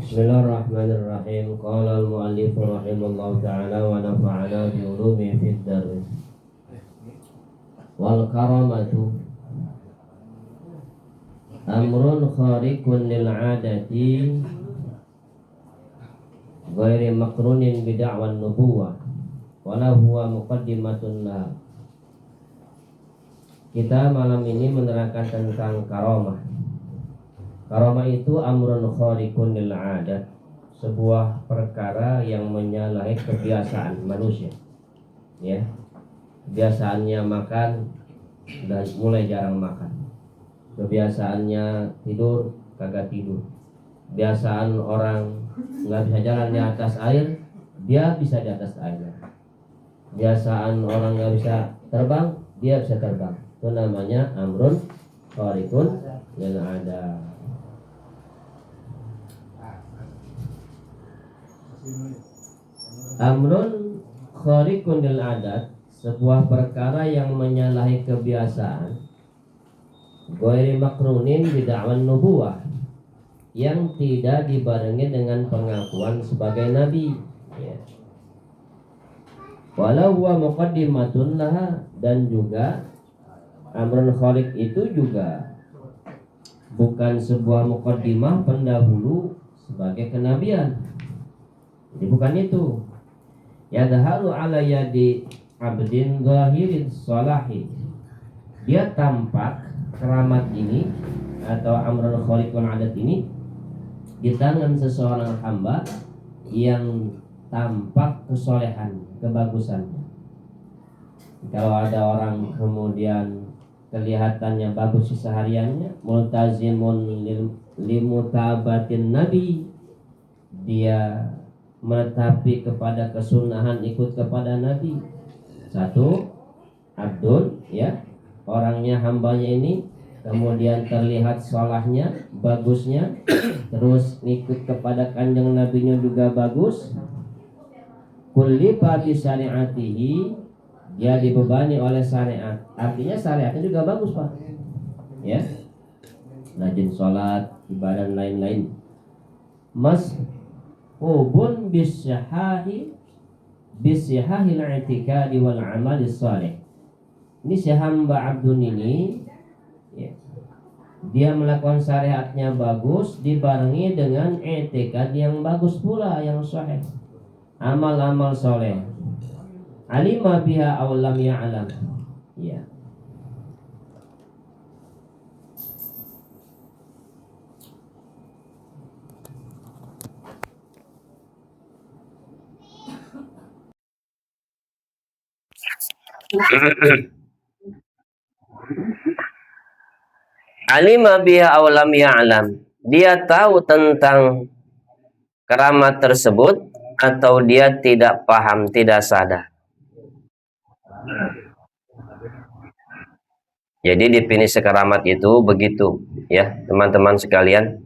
Bismillahirrahmanirrahim. Qala al-mu'allif rahimahullahu ta'ala wa nafa'ana bi ulumi fid dar. Wal karamatu amrun khariqun lil 'adati ghairi maqrunin bi da'wan nubuwah wala huwa muqaddimatun laha. Kita malam ini menerangkan tentang karamah. Karamah itu amrun khariqun lil 'adat, sebuah perkara yang menyalahi kebiasaan manusia. Ya. Kebiasaannya makan dan mulai jarang makan. Kebiasaannya tidur kagak tidur. Kebiasaan orang nggak bisa jalan di atas air, dia bisa di atas air. Kebiasaan orang nggak bisa terbang, dia bisa terbang. Itu namanya amrun khariqun lil 'adat. Amrun khariqun lil 'adat, sebuah perkara yang menyalahi kebiasaan, ghairi makrunin bid'awan nubuwah, yang tidak dibarengi dengan pengakuan sebagai nabi, ya. Walau huwa muqaddimatun laha, dan juga amrun khariq itu juga bukan sebuah muqaddimah pendahulu sebagai kenabian. Jadi bukan itu. Yadharu ala yadi abdin zahirin salahi, dia tampak keramat ini atau amrul khaliqul adat ini di tangan seseorang hamba yang tampak kesolehan, kebagusannya. Kalau ada orang kemudian kelihatannya bagus sehariannya, multazimun limutabatin nabi, dia menetapi kepada kesunahan, ikut kepada nabi. Satu, abdul, ya, orangnya, hambanya ini kemudian terlihat solahnya, bagusnya, terus ikut kepada kanjeng nabinya juga bagus. Kulli bi syari'atihi, dia dibebani oleh syariat. Artinya syariatnya juga bagus, Pak. Ya. Rajin sholat, ibadah lain-lain. Mas ubun bisyahahi bisyahahil i'tikadi wal amali salih. Ini si hamba abdun ini, ya, dia melakukan syariatnya bagus dibarengi dengan i'tikad yang bagus pula, yang sahih, amal-amal soleh. Alima biha aw lam ya'lam, ya. Alima biha aw lam ya'lam, dia tahu tentang keramat tersebut atau dia tidak paham, tidak sadar. Jadi definisi keramat itu begitu, ya teman-teman sekalian.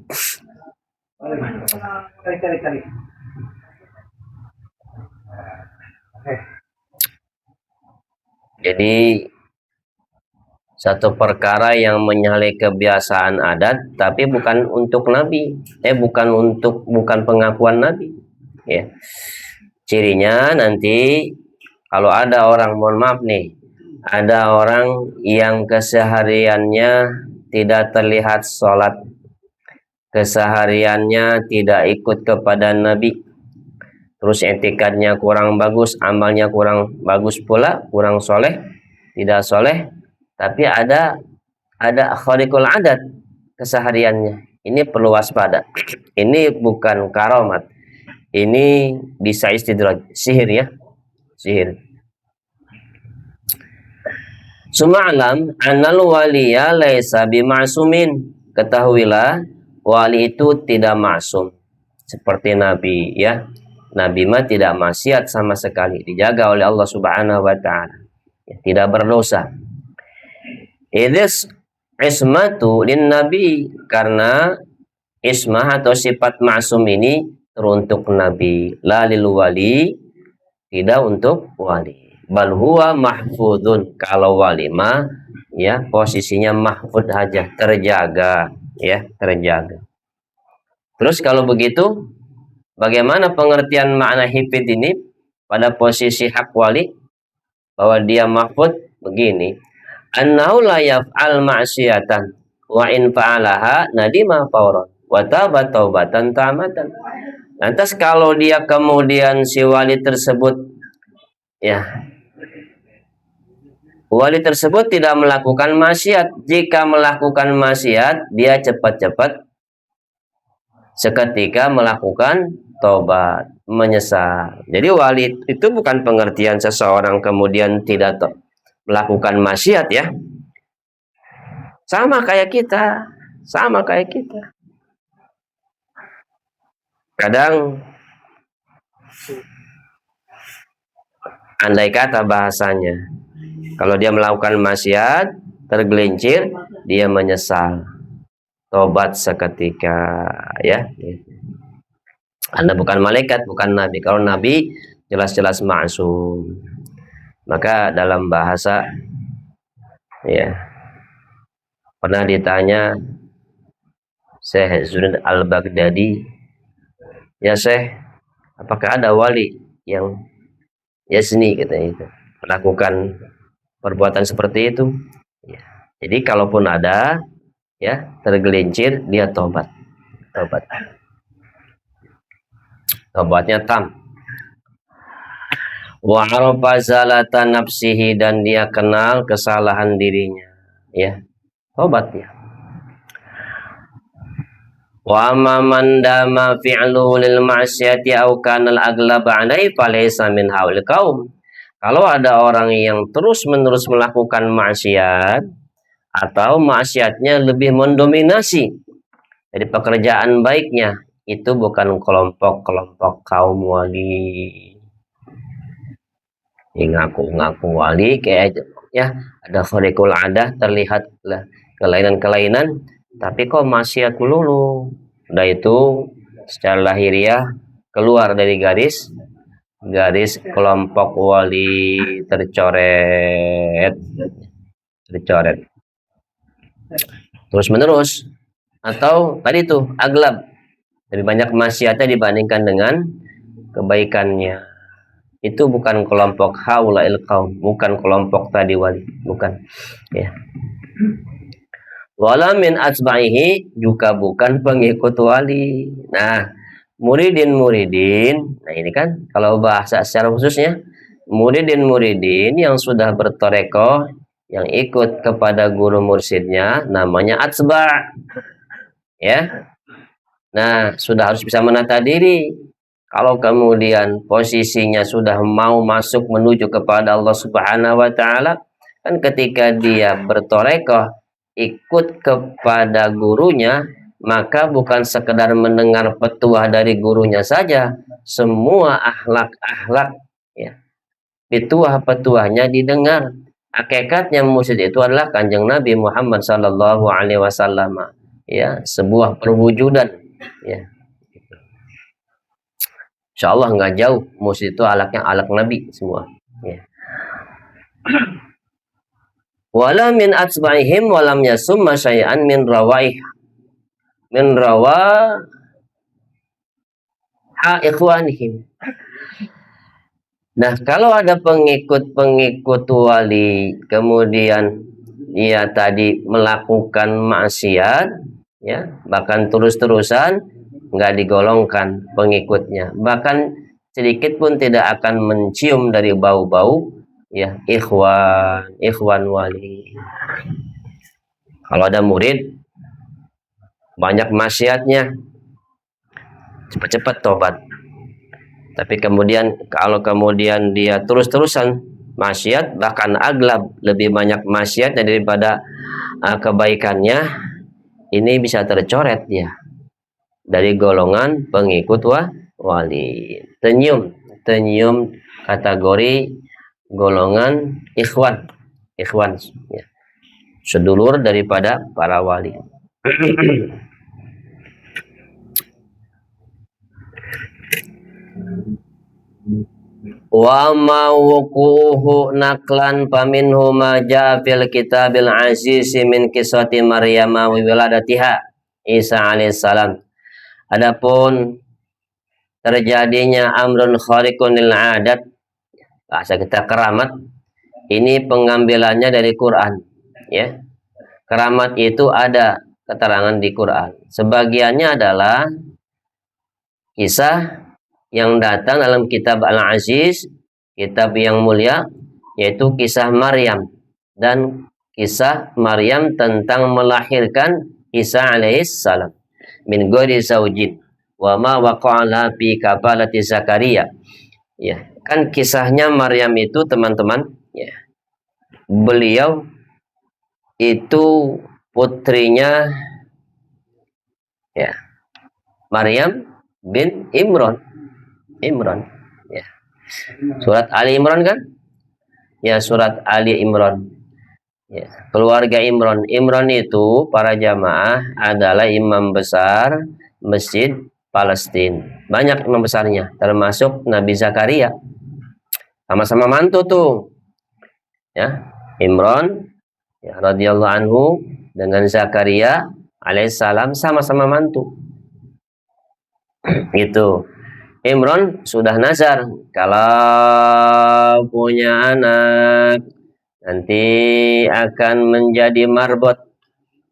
Jadi satu perkara yang menyalahi kebiasaan adat, tapi bukan untuk nabi, bukan pengakuan nabi, ya. Cirinya nanti kalau ada orang, mohon maaf nih, ada orang yang kesehariannya tidak terlihat sholat, kesehariannya tidak ikut kepada nabi, terus etikadnya kurang bagus, amalnya kurang bagus pula, kurang soleh, tidak soleh, tapi ada khariqul adat kesehariannya. Ini perlu waspada. Ini bukan karamat. Ini bisa istidraj, sihir, ya. Sihir. Suma'lam anal waliya laisa bima'sumin. Ketahuilah wali itu tidak maksum seperti nabi, ya. Nabi mah tidak maksiat sama sekali, dijaga oleh Allah Subhanahu wa taala, ya, tidak berdosa. Idis ismatu lin nabi, karena ismah atau sifat maksum ini teruntuk nabi, la lil wali, tidak untuk wali. Bal huwa mahfudun, kalau wali mah, ya, posisinya mahfud aja, terjaga, ya, terjaga. Terus kalau begitu, bagaimana pengertian makna hifid ini pada posisi hak wali? Bahwa dia mahfud begini. Annahu la yaf'al ma'siyatan wa in fa'alaha nadima fawran wa taba taubatan tamatan. Lantas kalau dia kemudian si wali tersebut, ya, wali tersebut tidak melakukan maksiat. Jika melakukan maksiat, dia cepat-cepat seketika melakukan tobat, menyesal. Jadi wali itu bukan pengertian seseorang kemudian tidak melakukan maksiat, ya. Sama kayak kita, sama kayak kita. Kadang andai kata bahasanya, kalau dia melakukan maksiat, tergelincir, dia menyesal, tobat seketika, ya. Anda bukan malaikat, bukan nabi. Kalau nabi jelas-jelas maksum. Maka dalam bahasa, ya, pernah ditanya Syekh Zunaid Al-Baghdadi, ya Syekh, apakah ada wali yang yasni, katanya itu, melakukan perbuatan seperti itu? Ya. Jadi kalaupun ada, ya, tergelincir, dia tobat. Tobatnya tam. Wa arafa zalata nafsihi, dan dia kenal kesalahan dirinya, ya, tobatnya. Wa man dama fi'luhu lil ma'siyati aw kana al-aghlab 'alaihi falaysa min haul qaum. Kalau ada orang yang terus-menerus melakukan maksiat atau maksiatnya lebih mendominasi dari pekerjaan baiknya, itu bukan kelompok kaum wali. Ngaku-ngaku wali, kayak, ya, ada khariqul adah, terlihat kelainan-kelainan, tapi kok maksiat melulu. Udah itu secara lahiriah keluar dari garis kelompok wali, tercoret terus menerus. Atau tadi tuh aglab, lebih banyak maksiatnya dibandingkan dengan kebaikannya. Itu bukan kelompok haulail qaum, bukan kelompok tadi wali, bukan, ya. Wala min asba'ihi, juga bukan pengikut wali. Nah, muridin, nah ini kan kalau bahasa secara khususnya, muridin yang sudah bertorekoh, yang ikut kepada guru mursyidnya, namanya atsba', ya. Nah, sudah harus bisa menata diri. Kalau kemudian posisinya sudah mau masuk menuju kepada Allah Subhanahu wa Ta'ala, kan ketika dia bertorekoh ikut kepada gurunya, maka bukan sekedar mendengar petuah dari gurunya saja, semua akhlak-akhlak, ya, petuah-petuahnya didengar. Hakikatnya mursyid itu adalah Kanjeng Nabi Muhammad sallallahu alaihi wasallam, ya, sebuah perwujudan, ya. Insyaallah nggak jauh, mursyid itu alaknya alak Nabi semua, ya. Wala min atsba'ihim walam yasum syai'an min rawaih ikhwanihim. Nah, kalau ada pengikut wali kemudian dia tadi melakukan maksiat, ya, bahkan terus-terusan, nggak digolongkan pengikutnya, bahkan sedikit pun tidak akan mencium dari bau-bau, ya, ikhwan wali. Kalau ada murid banyak maksiatnya, cepat-cepat tobat. Tapi kalau kemudian dia terus-terusan maksiat, bahkan aglab, lebih banyak maksiatnya daripada kebaikannya, ini bisa tercoret, ya, dari golongan pengikut wali. Tenyum kategori golongan ikhwan, ya, sedulur daripada para wali. Wa ma wuquhu naklan paminhu ma jaa fil kitabil aziz min qissati Maryam wa wiladatiha Isa alaihissalam Adapun terjadinya amrun khariqun lil adat, bahasa kita keramat, ini pengambilannya dari Quran, ya. Keramat itu ada keterangan di Quran. Sebagiannya adalah kisah yang datang dalam kitab Al-Aziz, kitab yang mulia, yaitu kisah Maryam dan kisah Maryam tentang melahirkan Isa alaihissalam min ghairi zaujin wa ma waqa'ala fi kafalati Zakaria. Ya, kan kisahnya Maryam itu teman-teman, ya. Beliau itu putrinya, ya, Maryam bin Imran, ya. Surat Ali Imran kan? Ya, surat Ali Imran. Ya, keluarga Imran. Imran itu para jamaah adalah imam besar Masjid Palestina. Banyak imam besarnya, termasuk Nabi Zakaria. Sama-sama mantu tuh. Ya, Imran, ya, radhiyallahu anhu dengan Zakaria alaihissalam sama-sama mantu. Gitu. Imran sudah nazar kalau punya anak nanti akan menjadi marbot.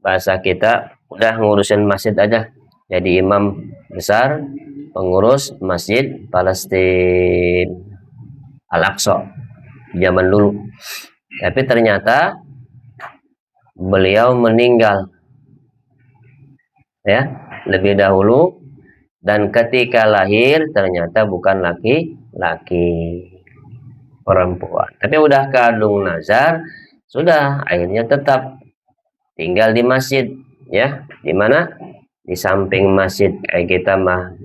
Bahasa kita udah ngurusin masjid aja. Jadi imam besar pengurus Masjid Palestina Al-Aqsa zaman dulu. Tapi ternyata beliau meninggal, ya, lebih dahulu, dan ketika lahir ternyata bukan laki-laki, perempuan. Tapi udah kandung nazar, sudah akhirnya tetap tinggal di masjid, ya. Di mana? Di samping masjid, kayak kita mah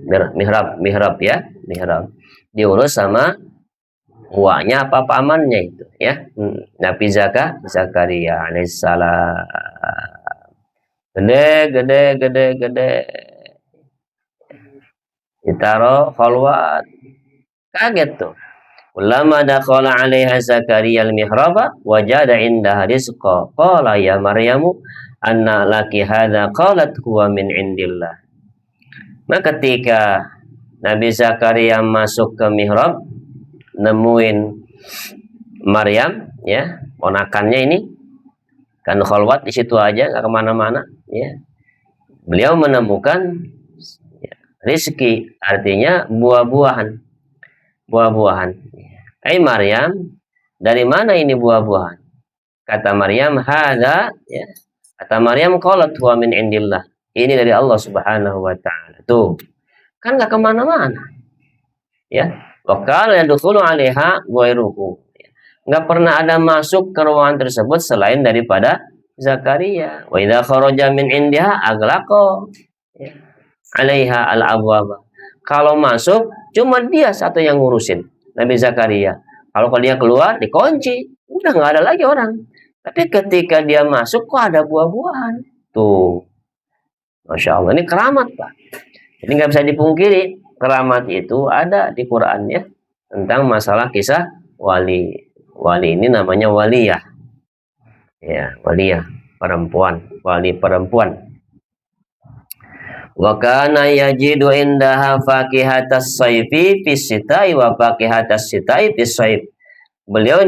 mihrab ya, mihrab. Diurus sama uaknya apa pamannya itu, ya. Nabi Zakaria alaihissalam. Gede. Ditaruh khalwat. Kaget tuh. Ulama dakhala 'alaiha Zakaria al-mihraba wajada indaha rizqa. Qala ya Maryamu anna laki hadza? Qalat huwa min indillah. Maka ketika Nabi Zakaria masuk ke mihrab, nemuin Maryam, ya, ponakannya ini, kan khalwat di situ aja, nggak kemana-mana, ya. Beliau menemukan, ya, rizki, artinya buah-buahan. Hai Maryam, dari mana ini buah-buahan? Kata Maryam, hadza, ya. Kata Maryam, qalat huwa min indillah. Ini dari Allah Subhanahu wa taala. Tuh, kan nggak kemana-mana, ya. Wakal yadkhulu 'alaiha ghairuhu. Nggak pernah ada masuk ke ruangan tersebut selain daripada Zakaria. Wa idza kharaja min indiha aglaqa, ya, 'alaiha al-abwaba. Kalau masuk cuma dia satu yang ngurusin, Nabi Zakaria. Kalau dia keluar dikunci, udah nggak ada lagi orang. Tapi ketika dia masuk kok ada buah-buahan. Tuh, Masya Allah, ini keramat, Pak. Jadi nggak bisa dipungkiri, keramat itu ada di Quran, ya, tentang masalah kisah wali. Wali ini namanya waliyah, ya, waliyah perempuan, wali perempuan. Wa kana yajidu indaha faqihatas sayfi fis sitai wa faqihatas sitai fis sayf. Beliau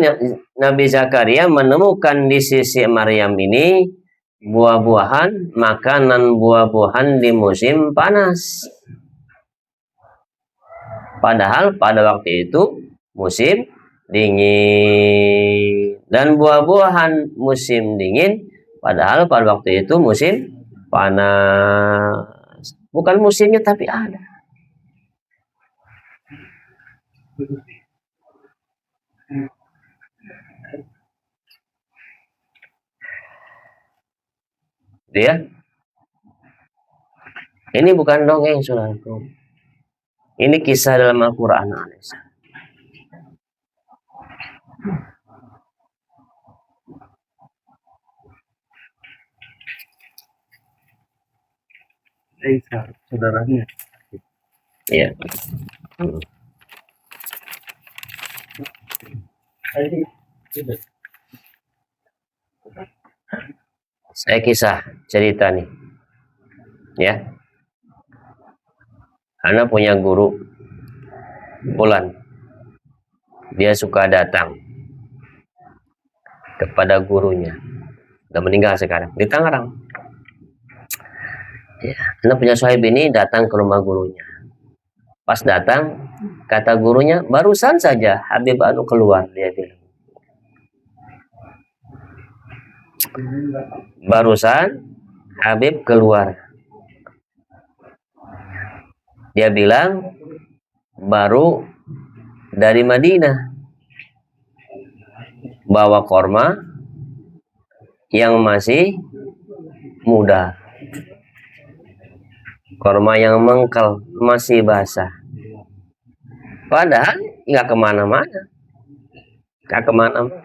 Nabi Zakaria menemukan di sisi Maryam ini buah-buahan, makanan buah-buahan di musim panas. Padahal pada waktu itu musim dingin, dan buah-buahan musim dingin, padahal pada waktu itu musim panas. Bukan musimnya tapi ada. Ya, ini bukan dongeng, saudaraku. Ini kisah dalam Al-Quran. Saudaranya. Iya. Saya kisah cerita nih, ya. Ana punya guru Fulan, dia suka datang kepada gurunya, udah meninggal sekarang di Tangerang. Ya, Ana punya sahib ini datang ke rumah gurunya. Pas datang, kata gurunya, barusan saja Habib Anu keluar, dia bilang. Barusan Habib keluar. Dia bilang baru dari Madinah bawa korma yang masih muda, korma yang mengkal, masih basah. Padahal nggak kemana-mana, nggak kemana-mana.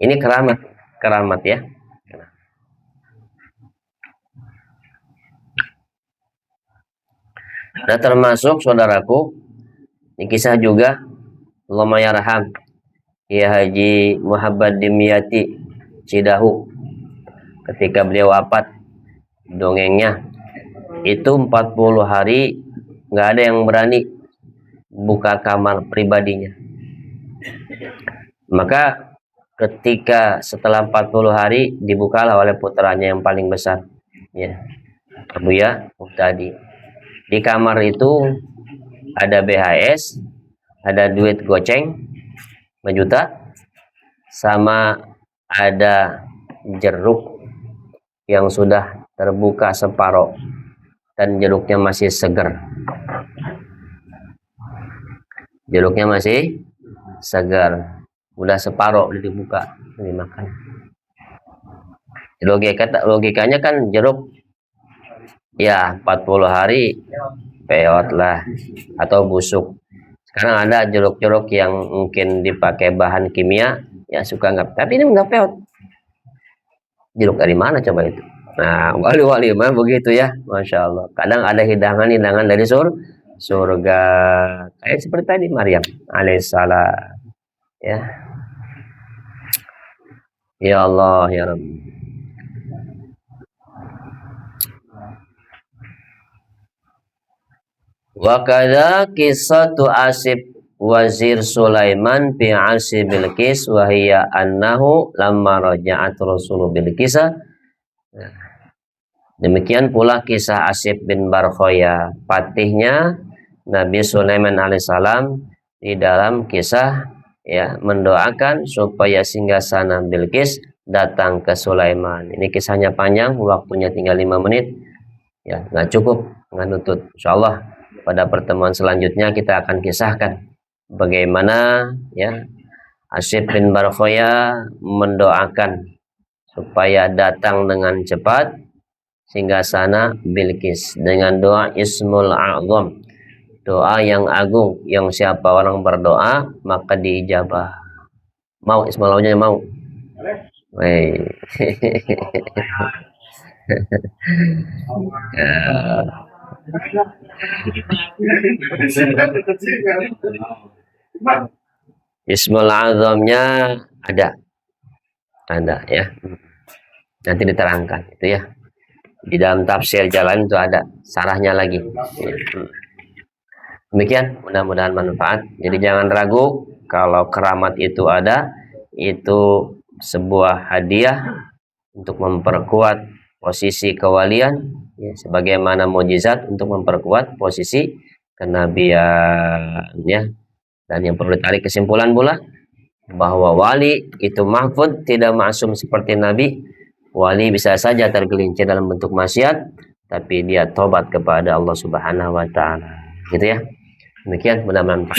Ini keramat ya. Nah, termasuk saudaraku, ini kisah juga Allahumma yarham ya Haji Muhammad Dimyati Cidahu, ketika beliau wafat, dongengnya itu 40 hari nggak ada yang berani buka kamar pribadinya. Maka ketika setelah 40 hari dibukalah oleh putranya yang paling besar, ya, Abuya Muhtadi. Di kamar itu ada BHS, ada duit goceng 5 juta, sama ada jeruk yang sudah terbuka separuh dan jeruknya masih segar. Jeruknya masih segar, udah separuh dibuka, dimakan. Logikanya kan jeruk ya 40 hari peot lah atau busuk. Sekarang ada jeruk-jeruk yang mungkin dipakai bahan kimia, ya suka nggak. Tapi ini nggak peot. Jeruk dari mana coba itu? Nah, wali-wali mah begitu ya, masya Allah. Kadang ada hidangan-hidangan dari surga, kayak seperti tadi Maryam alaihissalam. Ya, ya Allah ya Rabbi. Wa kadza qissatu Asib Wazir Sulaiman fi Asib Bilqis wa hiya annahu lamma raja'at Rasul Bilqis. Demikian pula kisah Asib bin Barkhoya, patihnya Nabi Sulaiman alaihissalam, di dalam kisah ya mendoakan supaya singgasana Bilqis datang ke Sulaiman. Ini kisahnya panjang, waktunya tinggal 5 menit. Ya, nggak cukup, nggak nutut. Insyaallah pada pertemuan selanjutnya kita akan kisahkan bagaimana ya Asib bin Barkhoya mendoakan supaya datang dengan cepat singgasana Bilqis dengan doa Ismul A'zam, doa yang agung, yang siapa orang berdoa maka diijabah. Mau Ismul A'zamnya mau? Wei. Ismul A'zamnya ada ya, nanti diterangkan itu ya, di dalam tafsir jalan itu ada sarahnya lagi ya. Demikian, mudah-mudahan manfaat. Jadi jangan ragu kalau keramat itu ada, itu sebuah hadiah untuk memperkuat posisi kewalian ya, sebagaimana mukjizat untuk memperkuat posisi kenabian ya. Dan yang perlu ditarik kesimpulan pula bahwa wali itu mahfud, tidak maksum seperti nabi. Wali bisa saja tergelincir dalam bentuk maksiat, tapi dia tobat kepada Allah Subhanahu wa taala. Gitu ya. Demikian, mudah-mudahan